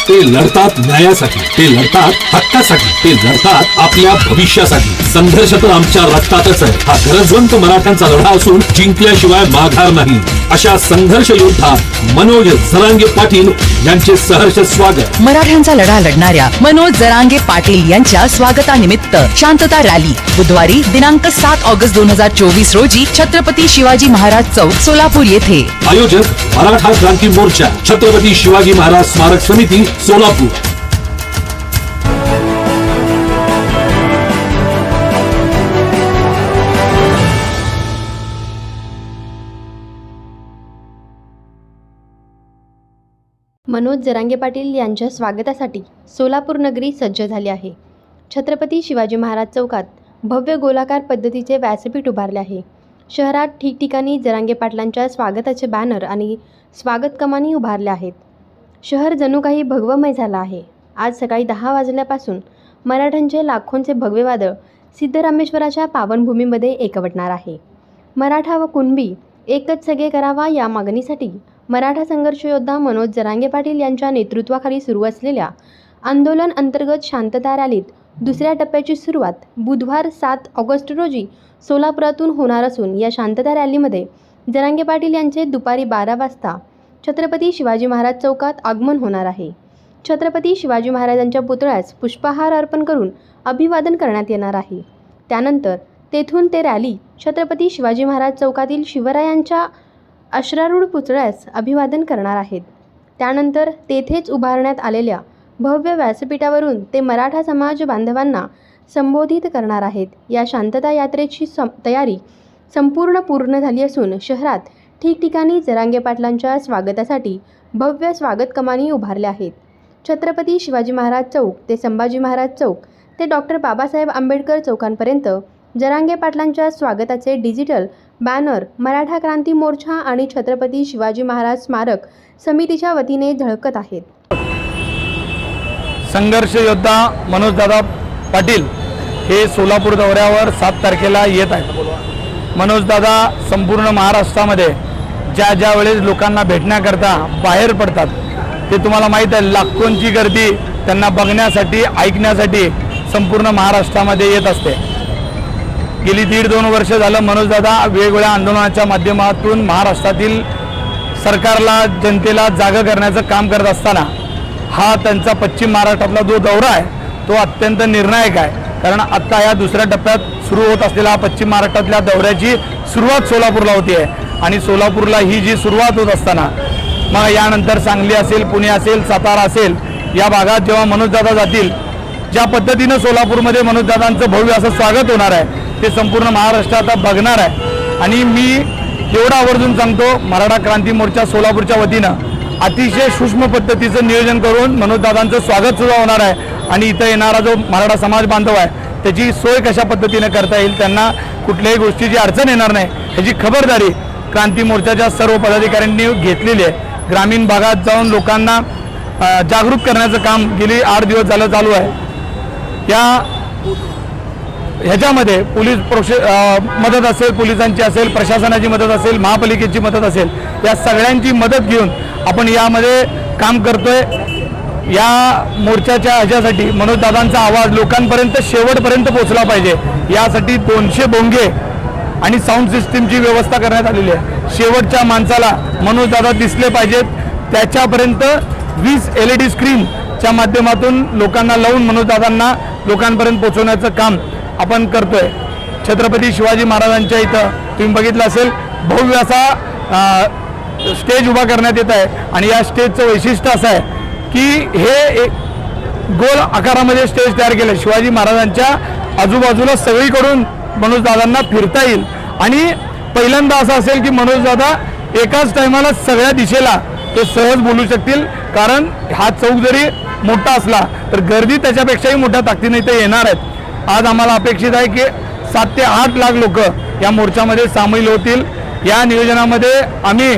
ते लढतात न्यायासाठी, ते लढतात हक्कासाठी, ते लढतात आपल्या भविष्यासाठी। संघर्ष तर आमच्या रक्तातच आहे। हा गरजवंत मराठ्यांचा लढा असून जिंकल्याशिवाय माघार नाही। अशा संघर्ष योद्धा मनोज जरांगे पाटील यांचे सहर्ष स्वागत। मराठ्यांचा लढा लढणाऱ्या मनोज जरांगे पाटील यांच्या स्वागतानिमित्त शांतता रॅली बुधवारी दिनांक 7 ऑगस्ट 2024 रोजी छत्रपती शिवाजी महाराज चौक सोलापूर येथे। आयोजक मराठा क्रांती मोर्चा, छत्रपती शिवाजी महाराज स्मारक समिती, सोलापूर। मनोज जरांगे पाटील यांच्या स्वागतासाठी सोलापूर नगरी सज्ज झाली आहे। छत्रपती शिवाजी महाराज चौकात भव्य गोलाकार पद्धतीचे व्यासपीठ उभारले आहे। शहरात ठिकठिकाणी जरांगे पाटलांच्या स्वागताचे बॅनर आणि स्वागत कमानी उभारल्या आहेत। शहर जणू काही भगवमय झालं आहे। आज सकाळी 10 वाजल्यापासून मराठ्यांचे लाखोंचे भगवे वादळ सिद्धरामेश्वराच्या पावनभूमीमध्ये एकवटणार आहे। मराठा व कुणबी एकच सगळे करावा या मागणीसाठी मराठा संघर्ष योद्धा मनोज जरांगे पाटील यांच्या नेतृत्वाखाली सुरू असलेल्या आंदोलन अंतर्गत शांतता रॅलीत दुसऱ्या टप्प्याची सुरुवात बुधवार 7 ऑगस्ट रोजी सोलापुरातून होणार असून या शांतता रॅलीमध्ये जरांगे पाटील यांचे दुपारी 12 वाजता छत्रपती शिवाजी महाराज चौकात आगमन होणार आहे। छत्रपती शिवाजी महाराजांच्या पुतळ्यास पुष्पहार अर्पण करून अभिवादन करण्यात येणार आहे। त्यानंतर तेथून ते रॅली छत्रपती शिवाजी महाराज चौकातील शिवरायांच्या अश्रारूढ पुतळ्यास अभिवादन करणार आहेत। त्यानंतर तेथेच उभारण्यात आलेल्या भव्य व्यासपीठावरून ते मराठा समाज बांधवांना संबोधित करणार आहेत। या शांतता यात्रेची तयारी पूर्ण झाली असून शहरात ठिकठिकाणी जरांगे पाटलांच्या स्वागतासाठी भव्य स्वागत कमानी उभारल्या आहेत। छत्रपती शिवाजी महाराज चौक ते संभाजी महाराज चौक ते डॉक्टर बाबासाहेब आंबेडकर चौकांपर्यंत जरांगे पाटलांच्या स्वागताचे डिजिटल बॅनर मराठा क्रांती मोर्चा आणि छत्रपती शिवाजी महाराज स्मारक समितीच्या वतीने झळकत आहेत। संघर्ष योद्धा मनोज दादा पाटील हे सोलापूर दौऱ्यावर 7 तारखेला येत आहेत। मनोज दादा संपूर्ण महाराष्ट्रामध्ये ज्या वेळेस लोकांना भेटण्याकरता बाहेर पडतात ते तुम्हाला माहीत आहे, लाखोंची गर्दी त्यांना बघण्यासाठी ऐकण्यासाठी संपूर्ण महाराष्ट्रामध्ये येत असते। गेली 1.5-2 वर्ष झालं मनोज दादा वेगवेगळ्या आंदोलनाच्या माध्यमातून महाराष्ट्रातील सरकारला जनतेला जागा करण्याचं काम करत असताना हा त्यांचा पश्चिम महाराष्ट्रातला जो दौरा आहे तो अत्यंत निर्णायक आहे। कारण आत्ता या दुसऱ्या टप्प्यात सुरू होत असलेला हा पश्चिम महाराष्ट्रातल्या दौऱ्याची सुरुवात सोलापूरला होती आहे आणि सोलापूरला ही जी सुरुवात होत असताना मग यानंतर सांगली असेल, पुणे असेल, सातारा असेल या भागात जेव्हा मनोज दादा जातील, ज्या पद्धतीनं सोलापूरमध्ये मनोज दादांचं भव्य असं स्वागत होणार आहे ते संपूर्ण महाराष्ट्र आता बघणार आहे। आणि मी एवढं आवर्जून सांगतो, मराठा क्रांती मोर्चा सोलापूरच्या वतीनं अतिशय सूक्ष्म पद्धतीचं नियोजन करून मनोज दादांचं स्वागत सुद्धा होणार आहे आणि इथं येणारा जो मराठा समाज बांधव आहे त्याची सोय कशा पद्धतीने करता येईल, त्यांना कुठल्याही गोष्टीची अडचण येणार नाही याची खबरदारी क्रांती मोर्चाच्या सर्व पदाधिकाऱ्यांनी घेतलेली आहे। ग्रामीण भागात जाऊन लोकांना जागरूक करण्याचं काम गेली 8 दिवस झालं चालू आहे। ह्याच्यामध्ये पोलीस मदत असेल, पोलिसांची असेल, प्रशासनाची मदत असेल, महापालिकेची मदत असेल, या सगळ्यांची मदत घेऊन आपण यामध्ये काम करतोय। या मोर्चाच्या ह्याच्यासाठी मनोज दादांचा आवाज लोकांपर्यंत शेवटपर्यंत पोहोचला पाहिजे यासाठी 200 बोंगे आणि साऊंड सिस्टीमची व्यवस्था करण्यात आलेली आहे। शेवटच्या माणसाला मनोज दादा दिसले पाहिजेत, त्याच्यापर्यंत 20 LED स्क्रीनच्या माध्यमातून लोकांना लावून मनोज दादांना लोकांपर्यंत पोहोचवण्याचं काम आपण करतोय। छत्रपती शिवाजी महाराजांच्या इथं तुम्ही बघितलं असेल भव्य असा स्टेज उभा करण्यात येत आहे आणि या स्टेजचं वैशिष्ट्य असं आहे की हे एक गोल आकारामध्ये स्टेज तयार केलं। शिवाजी महाराजांच्या आजूबाजूला सगळीकडून मनोज दादांना फिरता येईल आणि पहिल्यांदा असं असेल की मनोज दादा एकाच टायमाला सगळ्या दिशेला ते सहज बोलू शकतील, कारण हा चौक जरी मोठा असला तर गर्दी त्याच्यापेक्षाही मोठ्या ताकदीने इथे येणार आहेत। आज आम्हाला अपेक्षित आहे की 7 ते 8 लाख लोक या मोर्चामध्ये सामील होतील। या नियोजनामध्ये आम्ही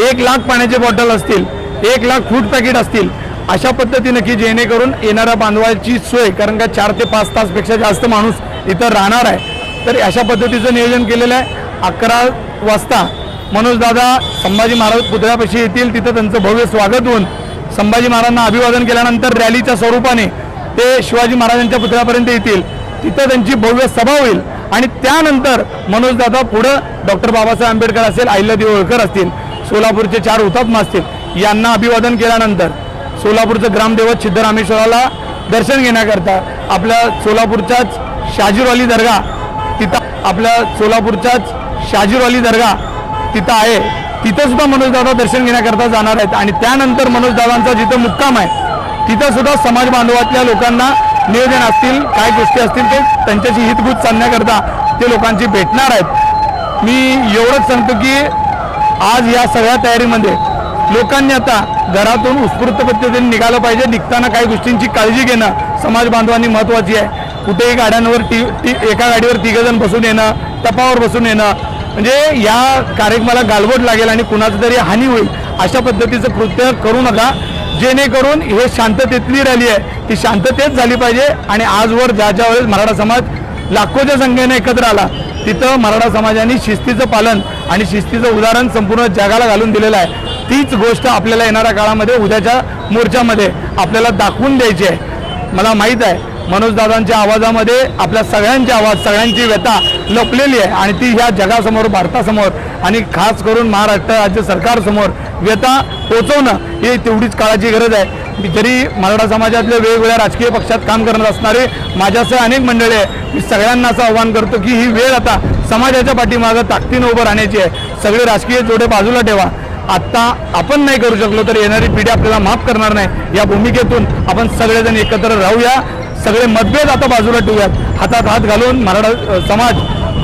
1 लाख पाण्याचे बॉटल असतील, 1 लाख फूड पॅकेट असतील, अशा पद्धतीने की जेणेकरून येणाऱ्या बांधवाची सोय, कारण का 4 ते 5 तासपेक्षा जास्त माणूस इथं राहणार आहे, तर अशा पद्धतीचं नियोजन केलेलं आहे। 11 वाजता मनोज दादा संभाजी महाराज पुतळ्यापाशी येतील, तिथं त्यांचं भव्य स्वागत होऊन संभाजी महाराजांना अभिवादन केल्यानंतर रॅलीच्या स्वरूपाने ते शिवाजी महाराजांच्या पुतळ्यापर्यंत येतील. तिथं त्यांची भव्य सभा होईल आणि त्यानंतर मनोजदादा पुढं डॉक्टर बाबासाहेब आंबेडकर असेल, अहिल्यादेवी होळकर असतील, सोलापूरचे 4 हुतात्मा असतील, यांना अभिवादन केल्यानंतर सोलापूरचं ग्रामदैवत सिद्धरामेश्वराला दर्शन घेण्याकरता आपल्या सोलापूरच्याच शाजीरवाली दर्गा तिथं आहे, तिथं सुद्धा मनोजदादा दर्शन घेण्याकरता जाणार आहेत. आणि त्यानंतर मनोजदादांचा जिथं मुक्काम आहे तिथं सुद्धा समाज बांधवातल्या लोकांना नियोजन असतील, काय गोष्टी असतील ते त्यांच्याशी हितगुज साधण्याकरता ते लोकांची भेटणार आहेत. मी एवढंच सांगतो की आज या सगळ्या तयारीमध्ये लोकांनी आता घरातून उत्स्फूर्त पद्धतीने निघालं पाहिजे. निघताना काही गोष्टींची काळजी घेणं समाज बांधवांनी महत्त्वाची आहे. कुठेही गाड्यांवर एका गाडीवर 3 जण बसून येणं, टपावर बसून येणं, म्हणजे या कार्यक्रमाला गालबोट लागेल आणि कुणाचं तरी हानी होईल अशा पद्धतीचं कृत्य करू नका. जेणेकरून हे शांततेतली रॅली आहे ती शांततेत झाली पाहिजे. आणि आजवर ज्या वेळेस मराठा समाज लाखोच्या संख्येने एकत्र आला तिथं मराठा समाजाने शिस्तीचं पालन आणि शिस्तीचं उदाहरण संपूर्ण जगाला घालून दिलेलं आहे. तीच गोष्ट आपल्याला येणाऱ्या काळामध्ये उद्याच्या मोर्चामध्ये आपल्याला दाखवून द्यायची आहे. मला माहीत आहे मनोजदादांच्या आवाजामध्ये आपल्या सगळ्यांचे आवाज, सगळ्यांची व्यथा लपलेली आहे आणि ती ह्या जगासमोर, भारतासमोर आणि खास करून महाराष्ट्र राज्य सरकारसमोर व्यथा पोचवणं ही तेवढीच काळाची गरज आहे. जरी मराठा समाजातले वेगवेगळ्या राजकीय पक्षात काम करत असणारे माझ्यासह अनेक मंडळी आहे, मी सगळ्यांना असं आव्हान करतो की ही वेळ आता समाजाच्या पाठीमागं ताकदीनं उभं राहण्याची आहे. सगळे राजकीय जोडे बाजूला ठेवा. आत्ता आपण नाही करू शकलो तर येणारी पिढी आपल्याला माफ करणार नाही. या भूमिकेतून आपण सगळेजण एकत्र राहूया. सगळे मतभेद आता बाजूला ठेवूयात. हातात हात घालून मराठा समाज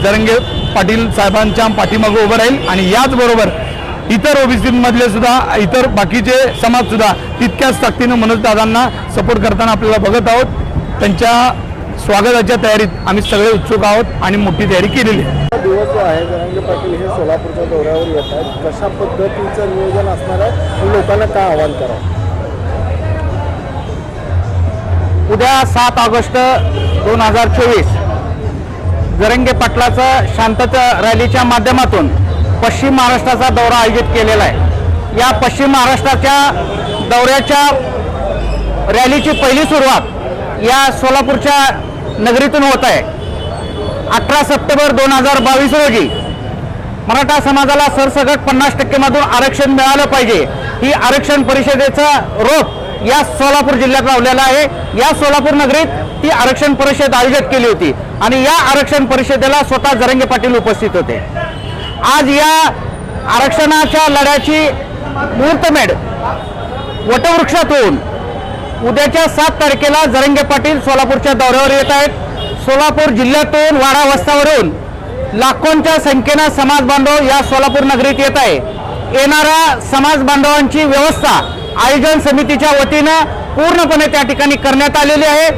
जरांगे पाटील साहेबांच्या पाठीमागं उभं राहील. आणि याचबरोबर इतर ओबीसी मधले सुद्धा, इतर बाकीचे समाज सुद्धा तितक्याच ताकदीनं मनोजदादांना सपोर्ट करताना आपल्याला बघत आहोत. त्यांच्या स्वागताच्या तयारीत आम्ही सगळे उत्सुक आहोत आणि मोठी तयारी केलेली आहे. दिवस जो आहे जरांगे पाटील हे सोलापूरच्या दौऱ्यावर येत आहेत, कशा पद्धतीचं नियोजन असणार आहे आणि लोकांना काय आवाहन करावं? उद्या 7 ऑगस्ट 2024 जरांगे पाटलाचं शांतता रॅलीच्या माध्यमातून पश्चिम महाराष्ट्राचा दौरा आयोजित केलेला आहे. या पश्चिम महाराष्ट्राच्या दौऱ्याच्या रॅलीची पहिली सुरुवात या सोलापूरच्या नगरीतून होत आहे. 18 सप्टेंबर 2022 रोजी मराठा समाजाला सरसकट 50% मधून आरक्षण मिळालं पाहिजे, ही आरक्षण परिषदेचा रोप या सोलापूर जिल्ह्यात लावलेला आहे. या सोलापूर नगरीत ती आरक्षण परिषद आयोजित केली होती आणि या आरक्षण परिषदेला स्वतः जरांगे पाटील उपस्थित होते. आज या आरक्षणाच्या लढ्याची मुहूर्तमेढ वटवृक्षात होऊन उद्याच्या 7 तारखेला जरांगे पाटील सोलापूरच्या दौऱ्यावर येत आहेत. सोलापूर जिल्ह्यातून वाडा वस्तावरून लाखोंच्या संख्येनं समाज बांधव या सोलापूर नगरीत येत आहे. येणाऱ्या समाज बांधवांची व्यवस्था आयोजन समितीच्या वतीनं पूर्णपणे त्या ठिकाणी करण्यात आलेली आहे.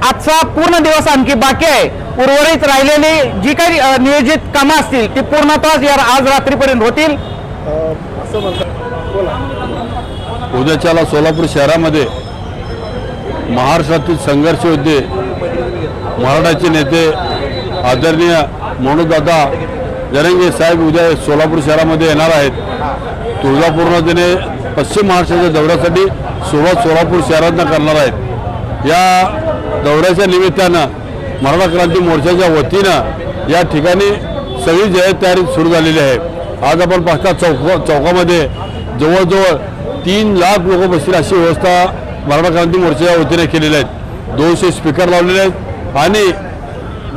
आजचा पूर्ण दिवस आणखी बाकी आहे. उर्वरित राहिलेली जी काही नियोजित कामं असतील ती पूर्णतः आज रात्रीपर्यंत होतील. असं म्हणतात, बोला. उद्याच्याला सोलापूर शहरामध्ये महाराष्ट्रातील संघर्ष योद्धे, मराठाचे नेते आदरणीय मनोजदादा जरांगे साहेब उद्या सोलापूर शहरामध्ये येणार आहेत. तुळजापूरमध्ये पश्चिम महाराष्ट्राच्या दौऱ्यासाठी सुरुवात सोलापूर शहरातनं करणार आहेत. या दौऱ्याच्या निमित्तानं मराठा क्रांती मोर्चाच्या वतीनं या ठिकाणी सगळी जय्यत तयारी सुरू झालेली आहे. आज आपण पाहता चौकामध्ये जवळजवळ 3 लाख लोक बसतील अशी व्यवस्था मराठा क्रांती मोर्चाच्या वतीने केलेली आहेत. 200 स्पीकर लावलेले आहेत आणि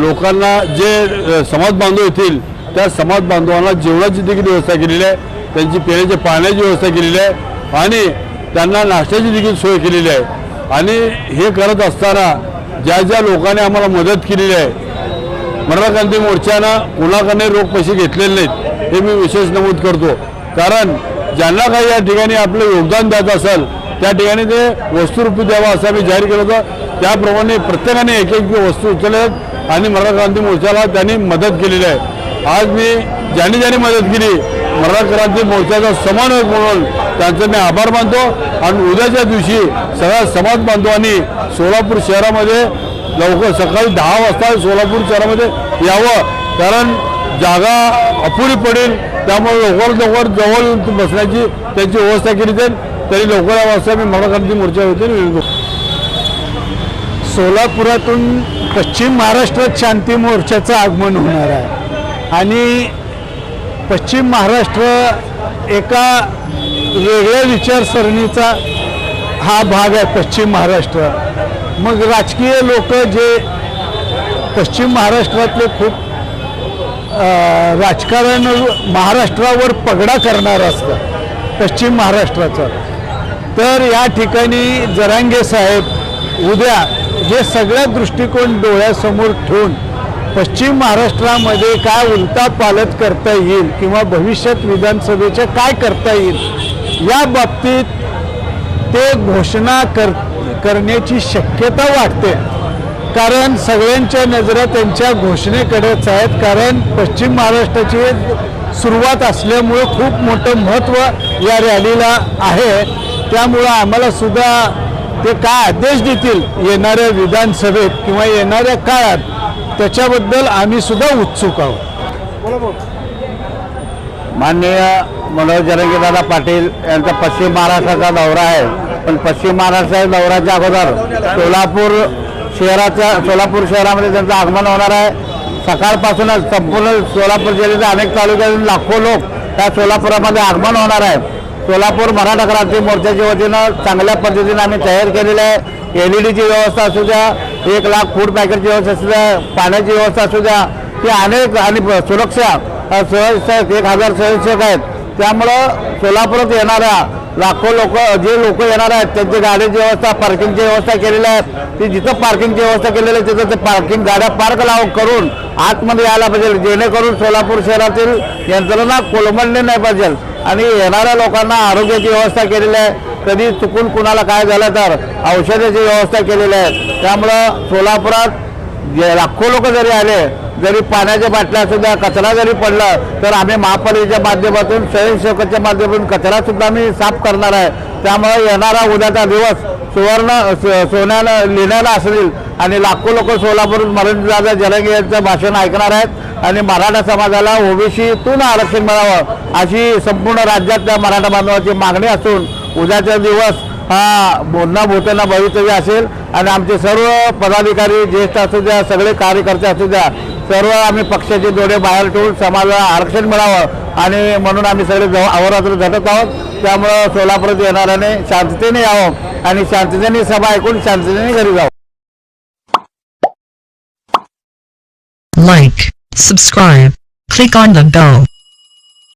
लोकांना जे समाज बांधव येतील त्या समाज बांधवांना जेवणाची देखील व्यवस्था केलेली आहे. त्यांची पिण्याची पाण्याची व्यवस्था केलेली आहे आणि त्यांना नाश्त्याची देखील सोय केलेली आहे. आणि हे करत असताना ज्या ज्या लोकांनी आम्हाला मदत केलेली आहे, मराठा क्रांती मोर्चानं कुणाकडे रोख पैसे घेतलेले नाहीत हे मी विशेष नमूद करतो. कारण ज्यांना काही या ठिकाणी आपलं योगदान द्यायचं असेल त्या ठिकाणी ते वस्तुरूपी द्यावा असं आम्ही जाहीर केलं होतं. त्याप्रमाणे प्रत्येकाने एक वस्तू उचलल्या आणि मराठा क्रांती मोर्चाला त्यांनी मदत केलेली आहे. आज मी ज्यांनी मदत केली मराठा क्रांती मोर्चाचा समन्वयक म्हणून त्यांचे मी आभार मानतो. आणि उद्याच्या दिवशी सगळ्या समाज बांधवांनी सोलापूर शहरामध्ये लवकर सकाळी 10 वाजता सोलापूर शहरामध्ये यावं. कारण जागा अपुरी पडेल, त्यामुळे लवकर जवळ बसण्याची त्यांची व्यवस्था केली जाईल. तरी लवकर व्यवस्था मी मराठा क्रांती मोर्चा होते. सोलापुरातून पश्चिम महाराष्ट्रात शांती मोर्चाचं आगमन होणार आहे आणि पश्चिम महाराष्ट्र एका वेगळ्या विचारसरणीचा हा भाग आहे. पश्चिम महाराष्ट्र मग राजकीय लोक जे पश्चिम महाराष्ट्रातले खूप राजकारण महाराष्ट्रावर पगडा करणार असतं पश्चिम महाराष्ट्राचं, तर या ठिकाणी जरांगे साहेब उद्या हे सगळ्या दृष्टिकोन डोळ्यासमोर ठेवून पश्चिम महाराष्ट्रामध्ये काय उलटा पालट करता येईल किंवा भविष्यात विधानसभेचे काय करता येईल या बाबतीत ते घोषणा करण्याची शक्यता वाटते. कारण सगळ्यांच्या नजरा त्यांच्या घोषणेकडेच आहेत. कारण पश्चिम महाराष्ट्राची सुरुवात असल्यामुळे खूप मोठं महत्त्व या रॅलीला आहे. त्यामुळं आम्हाला सुद्धा ते काय आदेश देतील येणाऱ्या विधानसभेत किंवा येणाऱ्या काळात त्याच्याबद्दल आम्ही सुद्धा उत्सुक आहोत. माननीय मनोज जरांगेदादा पाटील यांचा पश्चिम महाराष्ट्राचा दौरा आहे, पण पश्चिम महाराष्ट्राच्या दौऱ्याच्या अगोदर सोलापूर शहरामध्ये त्यांचं आगमन होणार आहे. सकाळपासूनच संपूर्ण सोलापूर जिल्ह्याच्या अनेक तालुक्यातून लाखो लोक त्या सोलापुरामध्ये आगमन होणार आहे. सोलापूर मराठा क्रांती मोर्चाच्या वतीनं चांगल्या पद्धतीने आम्ही तयार केलेलं आहे. LEDची व्यवस्था असू द्या, 1 लाख फूड पॅकेटची व्यवस्था असू द्या, पाण्याची व्यवस्था असू द्या, ती अनेक आणि सुरक्षा स्वयंसेवक 1000 स्वयंसेवक आहेत. त्यामुळं सोलापुरात येणाऱ्या लाखो जे लोक येणार आहेत त्यांची गाडीची व्यवस्था, पार्किंगची व्यवस्था केलेली आहे. ती जिथं पार्किंगची व्यवस्था केलेली आहे तिथं ते पार्किंग गाड्या पार्क करून आतमध्ये यायला पाहिजे, जेणेकरून सोलापूर शहरातील यंत्रणा कोलमडली नाही पाहिजे. आणि येणाऱ्या लोकांना आरोग्याची व्यवस्था केलेली आहे. कधी चुकून कुणाला काय झालं तर औषधाची व्यवस्था केलेली आहे. त्यामुळं सोलापुरात लाखो लोक जरी आले, जरी पाण्याच्या बाटल्या सुद्धा कचरा जरी पडला तर आम्ही महापालिकेच्या माध्यमातून स्वयंसेवकाच्या माध्यमातून कचरा सुद्धा आम्ही साफ करणार आहे. त्यामुळे येणारा उद्याचा दिवस सोन्यानं लिहिण्याला असेल आणि लाखो लोक सोलापूर मनोजदादा जरांगे यांचं भाषण ऐकणार आहेत आणि मराठा समाजाला ओबीसीतून आरक्षण मिळावं अशी संपूर्ण राज्यातल्या मराठा बांधवाची मागणी असून उद्याचा दिवस हा बोलणं भूताना भवितव्य असेल. आणि आमचे सर्व पदाधिकारी ज्येष्ठ असू द्या, सगळे कार्यकर्ते असू द्या, सर्व आम्ही पक्षाचे डोळे बाहेर ठेवून समाजाला आरक्षण मिळावं आणि म्हणून आम्ही सगळे अहोरात्र झटत आहोत. त्यामुळं सोलापुरात येणाऱ्याने शांततेने यावं आणि शांततेने सभा ऐकून शांततेने घरी जावं. Like, subscribe, click on the bell.